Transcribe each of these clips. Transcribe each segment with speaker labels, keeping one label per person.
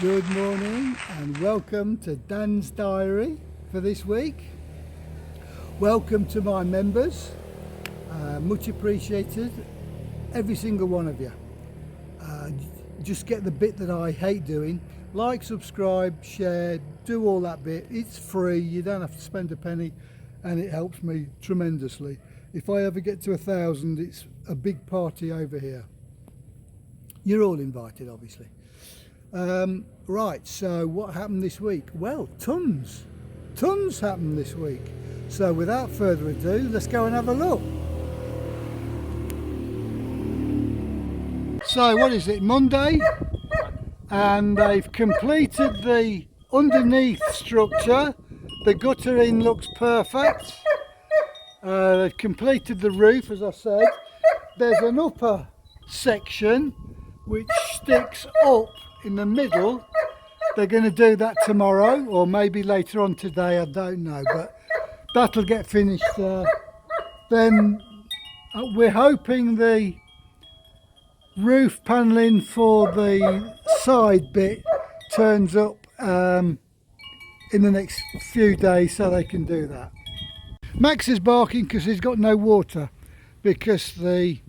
Speaker 1: Good morning and welcome to Dan's Diary for this week. Welcome to my members, much appreciated, every single one of you. Just get the bit that I hate doing, like, subscribe, share, do all that bit. It's free, you don't have to spend a penny and it helps me tremendously. If I ever get to 1,000, it's a big party over here. You're all invited, obviously. Right, so what happened this week? Well, tons happened this week. So without further ado, let's go and have a look. So what is it, Monday? And they've completed the underneath structure. The guttering looks perfect. They've completed the roof, as I said. There's an upper section which sticks up in the middle. They're going to do that tomorrow or maybe later on today, I don't know, but that'll get finished. Then we're hoping the roof panelling for the side bit turns up in the next few days so they can do that. Max is barking because he's got no water because the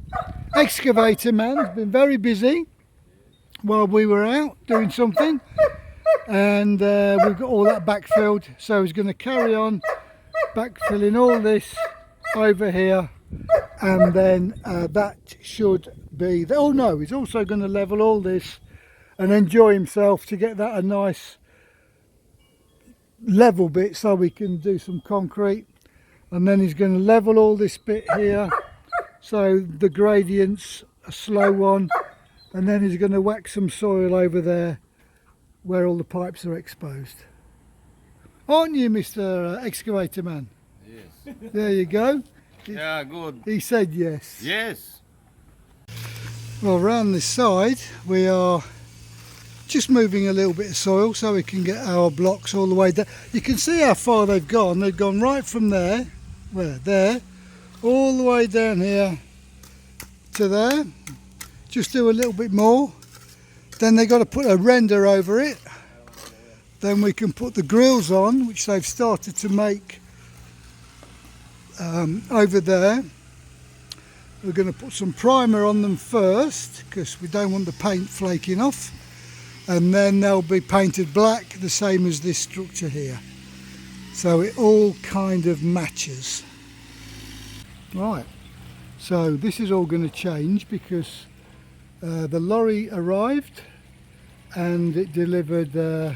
Speaker 1: excavator man's been very busy while we were out doing something, and we've got all that backfilled, so he's going to carry on backfilling all this over here, and then that should be oh no, he's also going to level all this and enjoy himself to get that a nice level bit so we can do some concrete, and then he's going to level all this bit here so the gradient's a slow one, and then he's going to whack some soil over there where all the pipes are exposed. Aren't you, Mr. Excavator Man?
Speaker 2: Yes.
Speaker 1: There you go.
Speaker 2: Yeah, good.
Speaker 1: He said yes.
Speaker 2: Yes.
Speaker 1: Well, around this side we are just moving a little bit of soil so we can get our blocks all the way down. You can see how far they've gone. They've gone right from there, there, all the way down here to there. Just do a little bit more, then they've got to put a render over it, then we can put the grills on, which they've started to make over there. We're going to put some primer on them first because we don't want the paint flaking off, and then they'll be painted black, the same as this structure here, so it all kind of matches. Right, so this is all going to change because the lorry arrived and it delivered I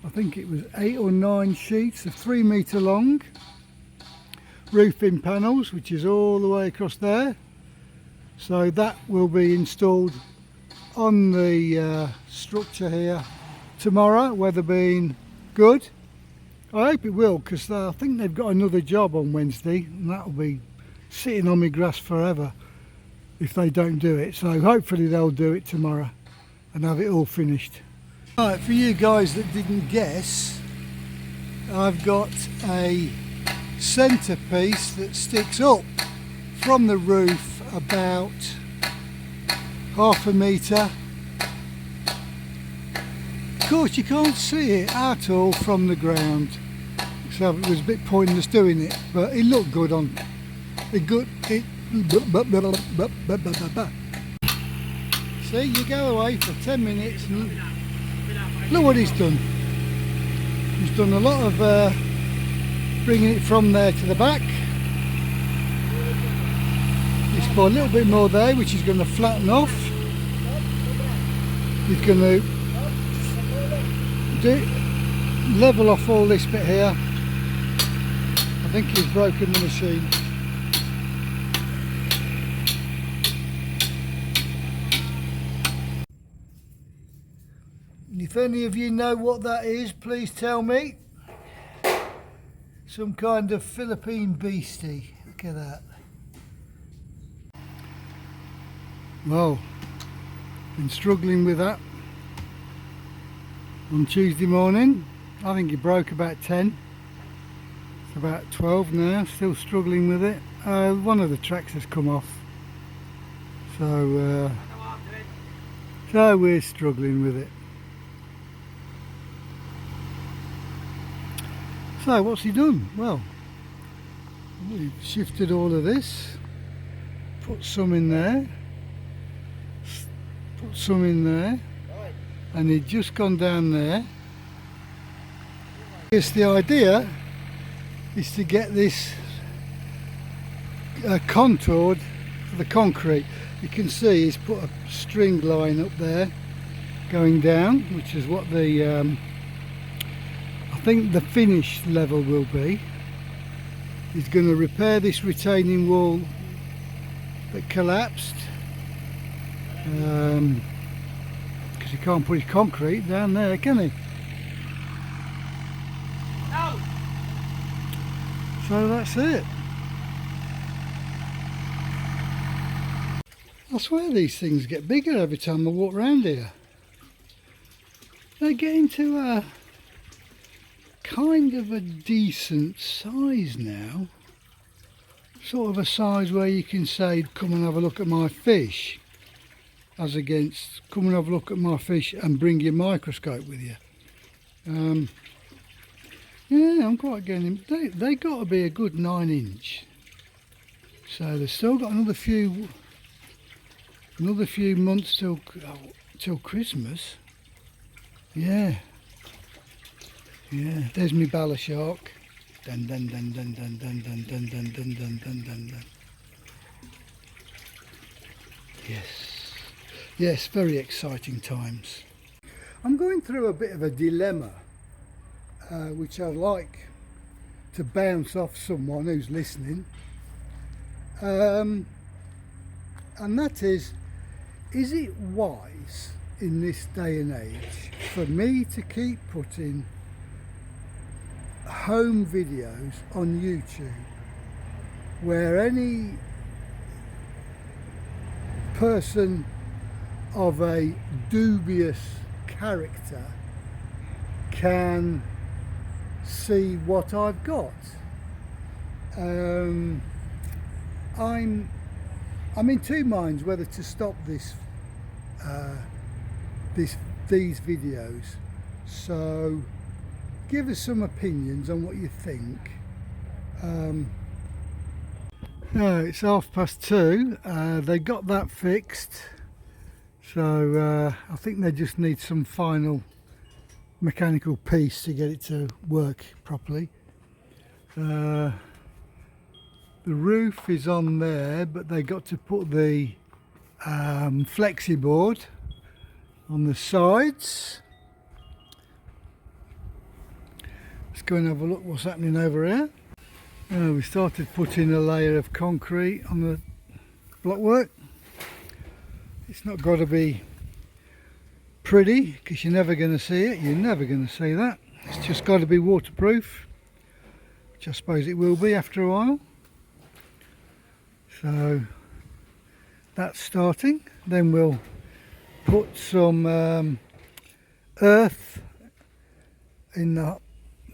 Speaker 1: think it was 8 or 9 sheets of 3 metre long roofing panels, which is all the way across there, so that will be installed on the structure here tomorrow, weather being good. I hope it will, because I think they've got another job on Wednesday and that'll be sitting on my grass forever if they don't do it, so hopefully they'll do it tomorrow and have it all finished. Right, for you guys that didn't guess, I've got a centrepiece that sticks up from the roof about ½ metre. Of course you can't see it at all from the ground, so it was a bit pointless doing it, but it looked good on See, you go away for 10 minutes and look what he's done. He's done a lot of bringing it from there to the back. He's put a little bit more there, which is going to flatten off. He's going to level off all this bit here. I think he's broken the machine. If any of you know what that is, please tell me. Some kind of Philippine beastie. Look at that. Well, been struggling with that on Tuesday morning. I think it broke about 10. It's about 12 now, still struggling with it. One of the tracks has come off. So we're struggling with it. So what's he done? Well, we've shifted all of this, put some in there, put some in there, and he'd just gone down there. Guess the idea is to get this contoured for the concrete. You can see he's put a string line up there going down, which is what the I think the finish level will be. He's going to repair this retaining wall that collapsed, because he can't put his concrete down there, can he? So that's it. I swear these things get bigger every time I walk around here. They get into a kind of a decent size now. Sort of a size where you can say, come and have a look at my fish, as against come and have a look at my fish and bring your microscope with you. Yeah, I'm quite getting them. They got to be a good 9-inch. So they've still got another few months till Christmas. Yeah. Yeah, there's me bala shark. Dun dun dun dun dun dun dun dun dun dun dun dun dun dun. Yes. Yes, very exciting times. I'm going through a bit of a dilemma, which I'd like to bounce off someone who's listening. And that is it wise in this day and age for me to keep putting home videos on YouTube where any person of a dubious character can see what I've got? I'm in two minds whether to stop these videos. So give us some opinions on what you think. It's 2:30. They got that fixed, so I think they just need some final mechanical piece to get it to work properly. The roof is on there, but they got to put the flexi board on the sides. Let's go and have a look what's happening over here. We started putting a layer of concrete on the blockwork. It's not got to be pretty because you're never going to see it. You're never going to see that. It's just got to be waterproof, which I suppose it will be after a while. So that's starting. Then we'll put some earth in the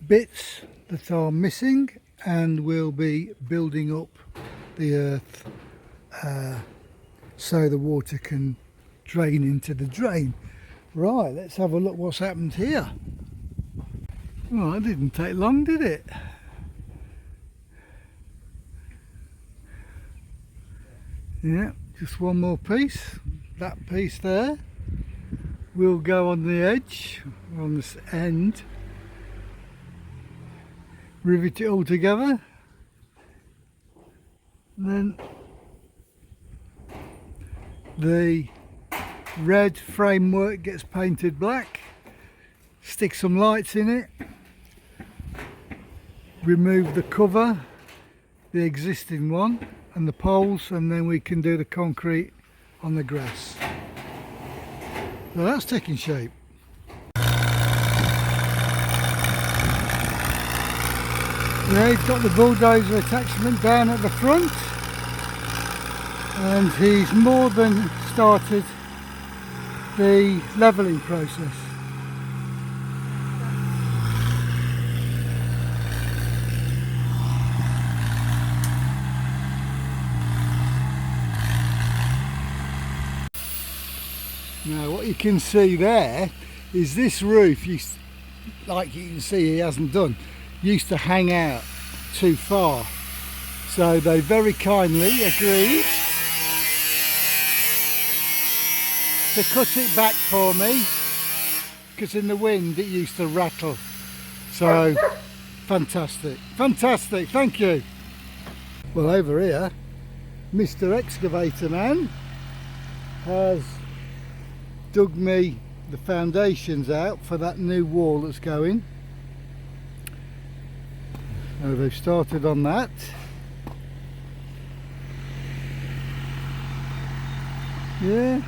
Speaker 1: bits that are missing, and we'll be building up the earth so the water can drain into the drain. Right, let's have a look what's happened here. Well, it didn't take long, did it? Yeah, just one more piece. That piece there will go on the edge, on this end. Rivet it all together. Then the red framework gets painted black. Stick some lights in it. Remove the cover, the existing one, and the poles, and then we can do the concrete on the grass. So that's taking shape. Yeah, he's got the bulldozer attachment down at the front, and he's more than started the levelling process. Now what you can see there is this roof, like you can see he hasn't done. used to hang out too far. So they very kindly agreed to cut it back for me, because in the wind it used to rattle. So fantastic, fantastic, thank you. Well, over here Mr. Excavator Man has dug me the foundations out for that new wall that's going. So they've started on that. Yeah,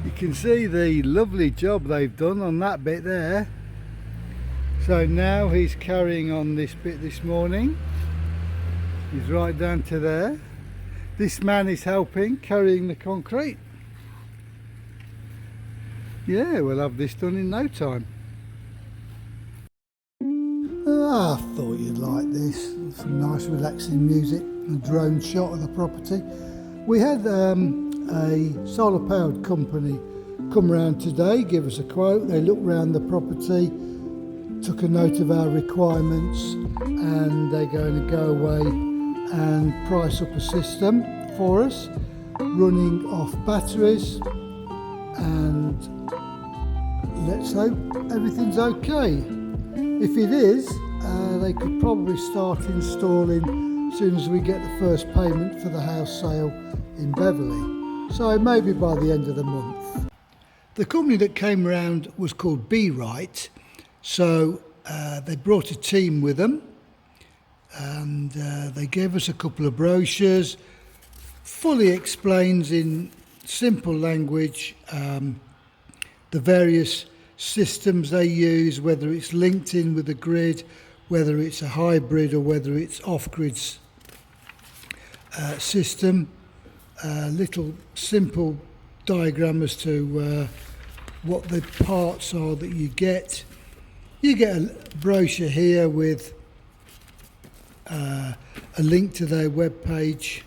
Speaker 1: you can see the lovely job they've done on that bit there. So now he's carrying on this bit this morning. He's right down to there. This man is helping carrying the concrete. Yeah, we'll have this done in no time. I thought you'd like this. Some nice relaxing music, a drone shot of the property. We had a solar powered company come round today, give us a quote. They looked round the property, took a note of our requirements, and they're going to go away and price up a system for us running off batteries, and let's hope everything's okay. If it is, they could probably start installing as soon as we get the first payment for the house sale in Beverley, so maybe by the end of the month. The company that came round was called B-Right, so they brought a team with them, and they gave us a couple of brochures, fully explains in simple language the various systems they use, whether it's linked in with the grid, whether it's a hybrid, or whether it's off-grid system. Little simple diagram as to what the parts are that you get. You get a brochure here with a link to their web page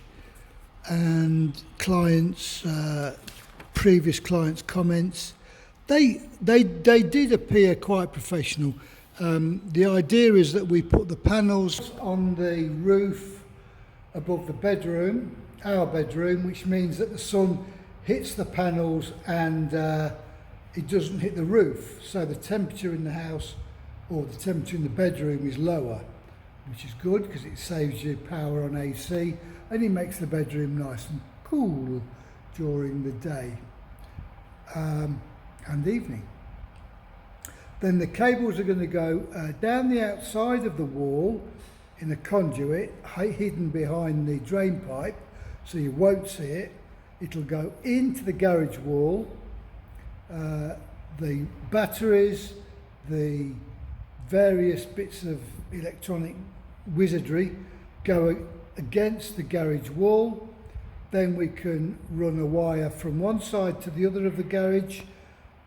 Speaker 1: and clients, previous clients' comments. They did appear quite professional. The idea is that we put the panels on the roof above the bedroom, our bedroom, which means that the sun hits the panels and it doesn't hit the roof. So the temperature in the house, or the temperature in the bedroom, is lower, which is good because it saves you power on AC, and it makes the bedroom nice and cool during the day and evening. Then the cables are going to go down the outside of the wall in a conduit hidden behind the drain pipe, so you won't see it. It'll go into the garage wall. The batteries, the various bits of electronic wizardry go against the garage wall. Then we can run a wire from one side to the other of the garage,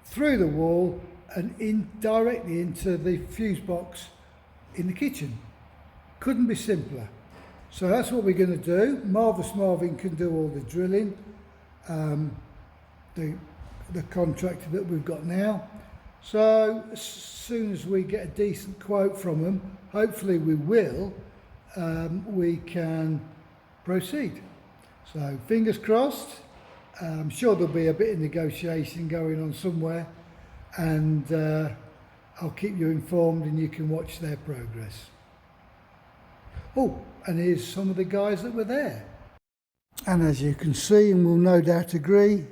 Speaker 1: through the wall, and in directly into the fuse box in the kitchen. Couldn't be simpler. So that's what we're going to do. Marvellous Marvin can do all the drilling, the contractor that we've got now. So as soon as we get a decent quote from them, hopefully we will, we can proceed. So fingers crossed. I'm sure there'll be a bit of negotiation going on somewhere, and I'll keep you informed and you can watch their progress. Oh, and here's some of the guys that were there. And as you can see, and will no doubt agree,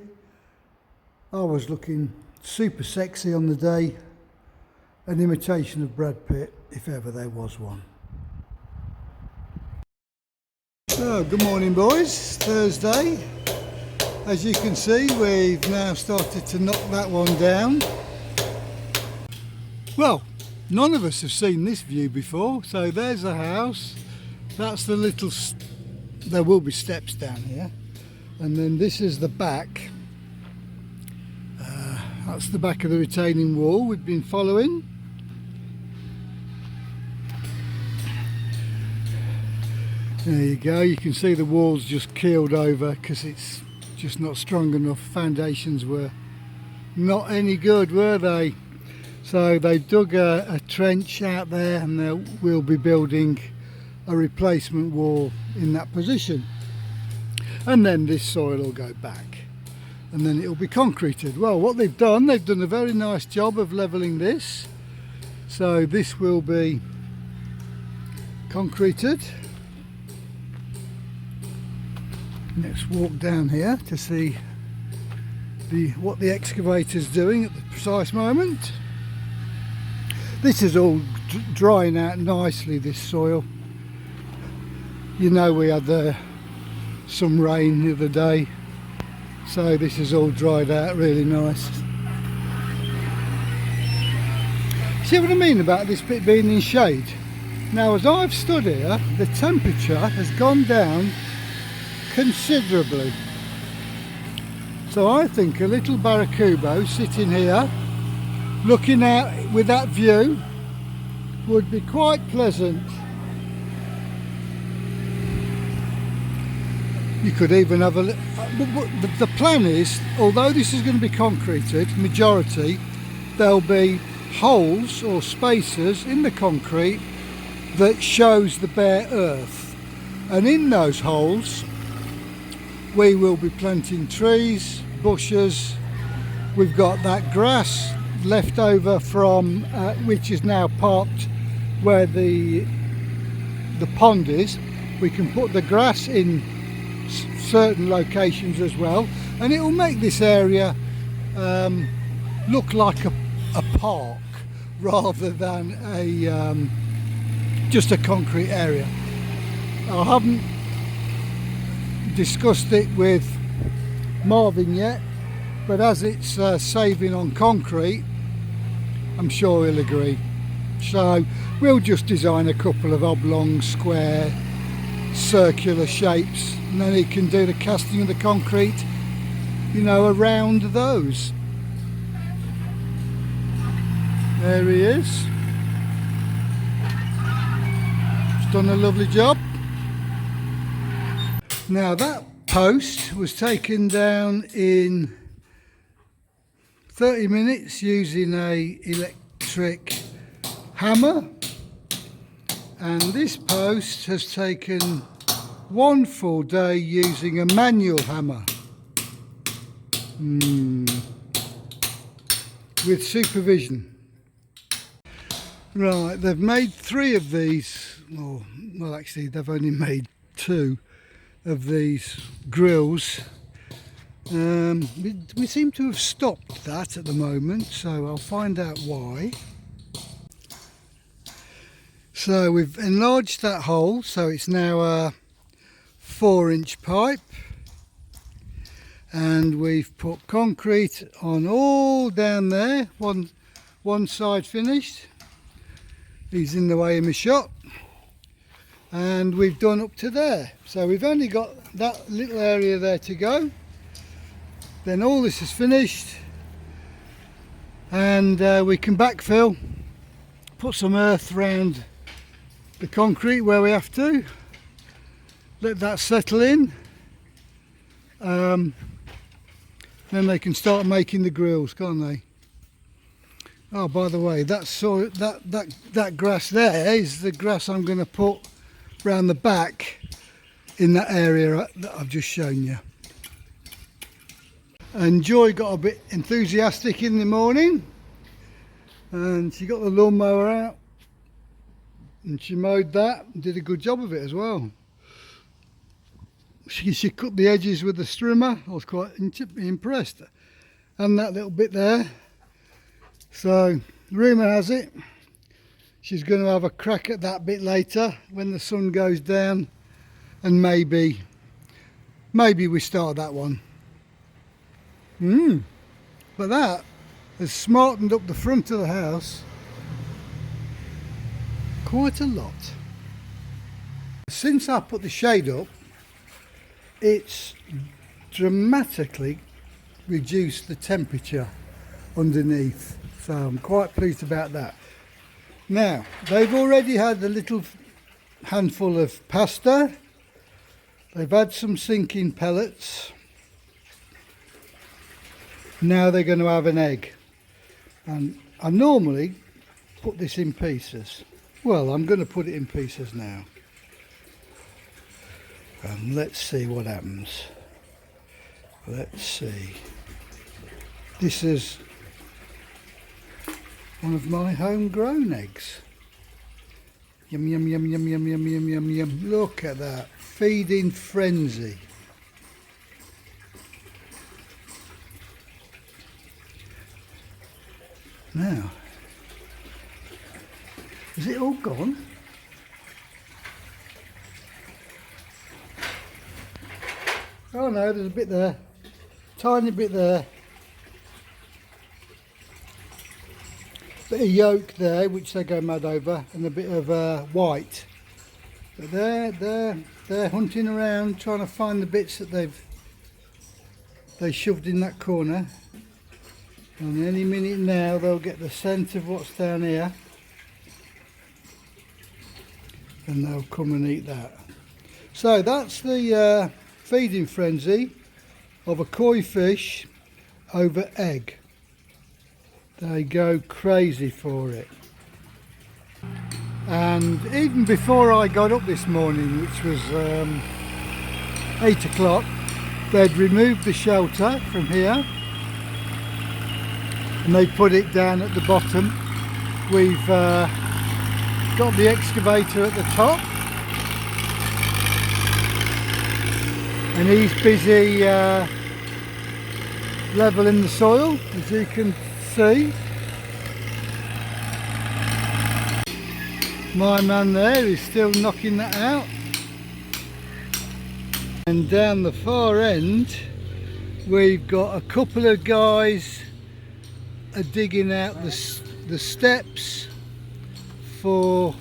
Speaker 1: I was looking super sexy on the day, an imitation of Brad Pitt, if ever there was one. So, good morning boys, Thursday. As you can see, we've now started to knock that one down. Well, none of us have seen this view before, so there's the house, that's the little, there will be steps down here, and then this is the back. That's the back of the retaining wall we've been following. There you go, you can see the walls just keeled over because it's just not strong enough. Foundations were not any good, were they? So they've dug a trench out there, and we'll be building a replacement wall in that position. And then this soil will go back, and then it'll be concreted. Well, what they've done a very nice job of levelling this. So this will be concreted. Let's walk down here to see what the excavator's doing at the precise moment. This is all drying out nicely, this soil. You know, we had some rain the other day, so this is all dried out really nice. See what I mean about this bit being in shade? Now, as I've stood here, the temperature has gone down considerably. So I think a little barracubo sitting here, looking out with that view, would be quite pleasant. You could even have the plan is, although this is going to be concreted, majority, there'll be holes or spaces in the concrete that shows the bare earth, and in those holes we will be planting trees, bushes. We've got that grass left over from which is now parked where the pond is. We can put the grass in certain locations as well, and it will make this area look like a park rather than just a concrete area. I haven't discussed it with Marvin yet, but as it's saving on concrete, I'm sure he'll agree. So we'll just design a couple of oblong, square, circular shapes, and then he can do the casting of the concrete, you know, around those. There he is. He's done a lovely job. Now that post was taken down in 30 minutes using a electric hammer, and this post has taken 1 full day using a manual hammer with supervision. Right, they've made 3 of these, well actually they've only made 2 of these grills. We seem to have stopped that at the moment, so I'll find out why. So we've enlarged that hole, so it's now a 4-inch pipe, and we've put concrete on all down there. One side finished. He's in the way of my shot. And we've done up to there, so we've only got that little area there to go. Then all this is finished, and we can backfill, put some earth round the concrete where we have to, let that settle in, then they can start making the grills, can't they? Oh, by the way, that grass there is the grass I'm going to put round the back in that area that I've just shown you. And Joy got a bit enthusiastic in the morning, and she got the lawnmower out and she mowed that and did a good job of it as well. She cut the edges with the strimmer. I was quite impressed. And that little bit there. So rumour has it she's going to have a crack at that bit later when the sun goes down, and maybe we start that one. But that has smartened up the front of the house quite a lot. Since I put the shade up, it's dramatically reduced the temperature underneath, so I'm quite pleased about that. Now, they've already had a little handful of pasta, they've had some sinking pellets, now they're going to have an egg, and I normally put this in pieces. Well, I'm going to put it in pieces now. Let's see what happens. Let's see. This is one of my homegrown eggs. Yum, yum, yum, yum, yum, yum, yum, yum, yum. Look at that. Feeding frenzy. Now, is it all gone? Oh no, there's a bit there. Tiny bit there. Bit of yolk there, which they go mad over, and a bit of white. But they're hunting around, trying to find the bits that they shoved in that corner. And any minute now they'll get the scent of what's down here, and they'll come and eat that. So that's the feeding frenzy of a koi fish over egg. They go crazy for it. And even before I got up this morning, which was 8 o'clock, they'd removed the shelter from here and they put it down at the bottom. We've got the excavator at the top, and he's busy levelling the soil, as you can see. My man there is still knocking that out. And down the far end we've got a couple of guys are digging out the steps for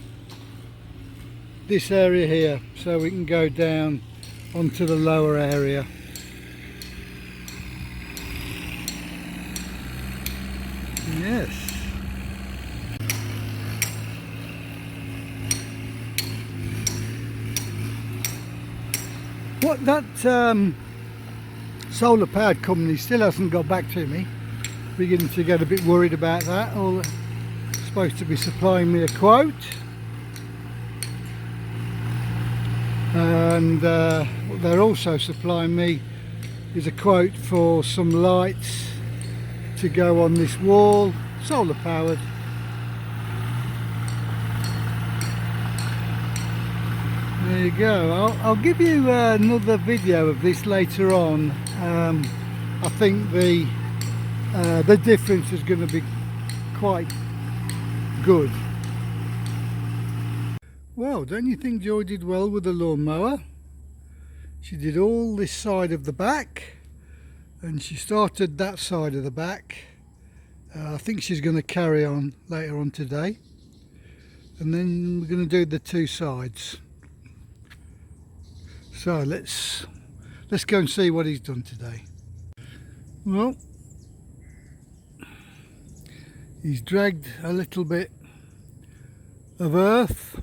Speaker 1: this area here, so we can go down onto the lower area. Yes. What that solar powered company still hasn't got back to me. Beginning to get a bit worried about that. All supposed to be supplying me a quote, and what they're also supplying me is a quote for some lights to go on this wall, solar powered. There you go. I'll give you another video of this later on. I think the difference is going to be quite good. Well, don't you think Joy did well with the lawnmower? She did all this side of the back, and she started that side of the back. I think she's going to carry on later on today, and then we're going to do the two sides. So let's go and see what he's done today. Well, he's dragged a little bit of earth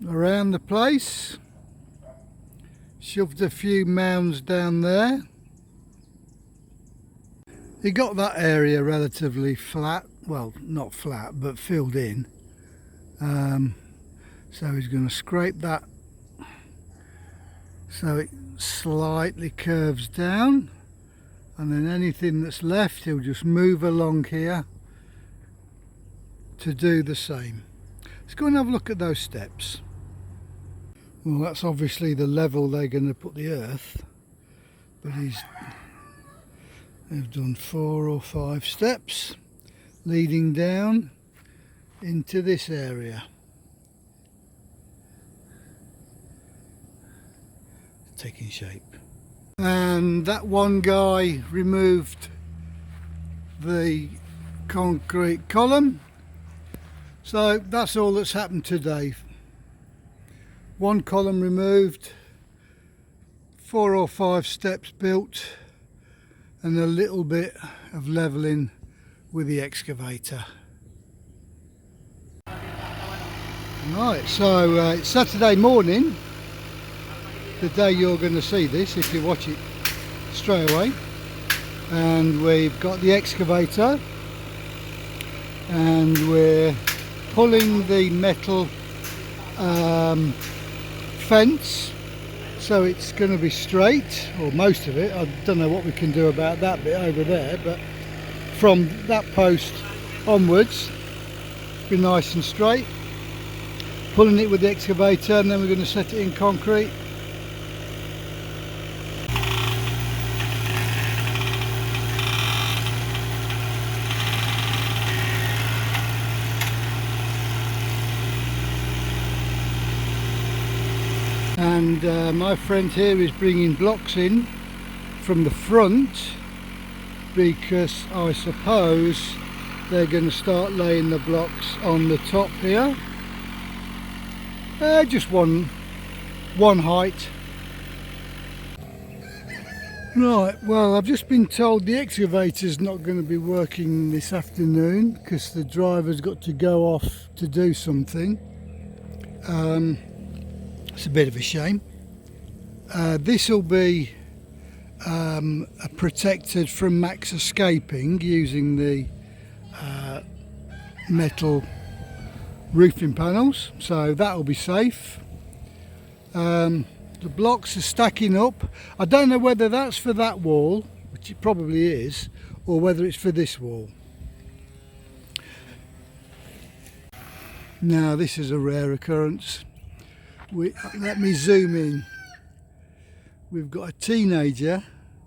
Speaker 1: around the place, shoved a few mounds down there. He got that area relatively flat, well, not flat, but filled in. So he's going to scrape that so it slightly curves down, and then anything that's left he'll just move along here to do the same. Let's go and have a look at those steps. Well, that's obviously the level they're going to put the earth, but they've done 4 or 5 steps leading down into this area. Taking shape. And that one guy removed the concrete column. So that's all that's happened today. One column removed, 4 or 5 steps built, and a little bit of levelling with the excavator. Right, so it's Saturday morning, the day you're going to see this if you watch it straight away, and we've got the excavator and we're pulling the metal fence so it's going to be straight, or most of it. I don't know what we can do about that bit over there, but from that post onwards be nice and straight. Pulling it with the excavator, and then we're going to set it in concrete. And my friend here is bringing blocks in from the front, because I suppose they're going to start laying the blocks on the top here. Just one height. Right, well, I've just been told the excavator's not going to be working this afternoon because the driver's got to go off to do something. It's a bit of a shame. This will be protected from max escaping using the metal roofing panels, so that will be safe. The blocks are stacking up. I don't know whether that's for that wall, which it probably is, or whether it's for this wall. Now this is a rare occurrence. Let me zoom in. We've got a teenager,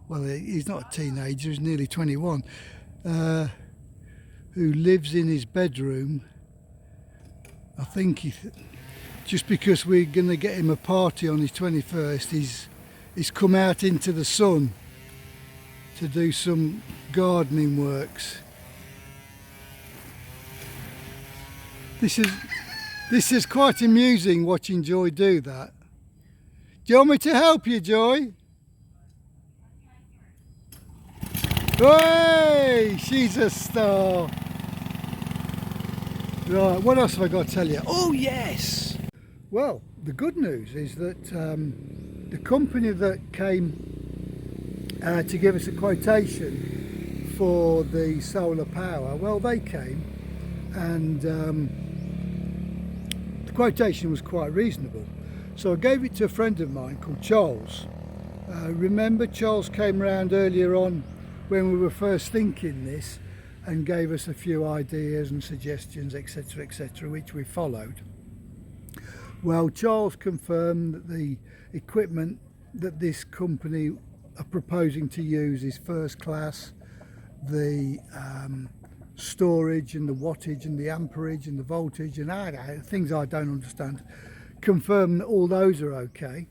Speaker 1: well, he's not a teenager, he's nearly 21, who lives in his bedroom. I think just because we're going to get him a party on his 21st, he's come out into the sun to do some gardening works. This is quite amusing watching Joy do that. Do you want me to help you, Joy? Hey, she's a star. Right, what else have I got to tell you? Oh yes! Well, the good news is that the company that came to give us a quotation for the solar power, well, they came, and the quotation was quite reasonable. So I gave it to a friend of mine called Charles. Remember, Charles came round earlier on when we were first thinking this and gave us a few ideas and suggestions, etc., etc., which we followed. Well, Charles confirmed that the equipment that this company are proposing to use is first class. The storage and the wattage and the amperage and the voltage and things I don't understand, confirm that all those are okay.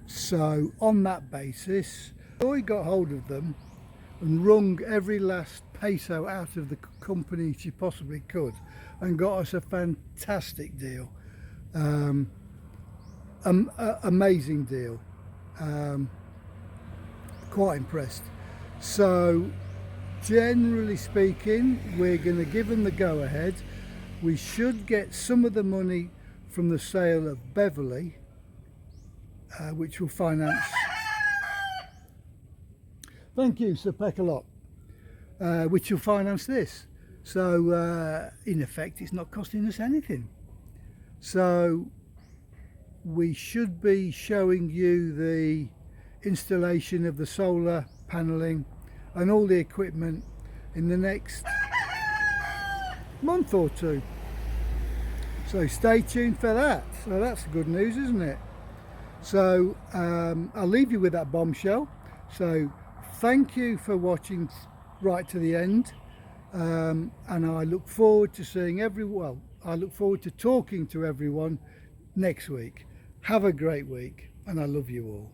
Speaker 1: So on that basis, I got hold of them and wrung every last peso out of the company she possibly could and got us a fantastic deal. Amazing deal. Quite impressed. So generally speaking, we're going to give them the go ahead. We should get some of the money from the sale of Beverley, which will finance. Thank you, Sir Peckalot. Which will finance this. So in effect, it's not costing us anything. So we should be showing you the installation of the solar paneling and all the equipment in the next month or two. So stay tuned for that. So that's good news, isn't it? So I'll leave you with that bombshell. So thank you for watching right to the end, and I look forward to seeing I look forward to talking to everyone next week. Have a great week, and I love you all.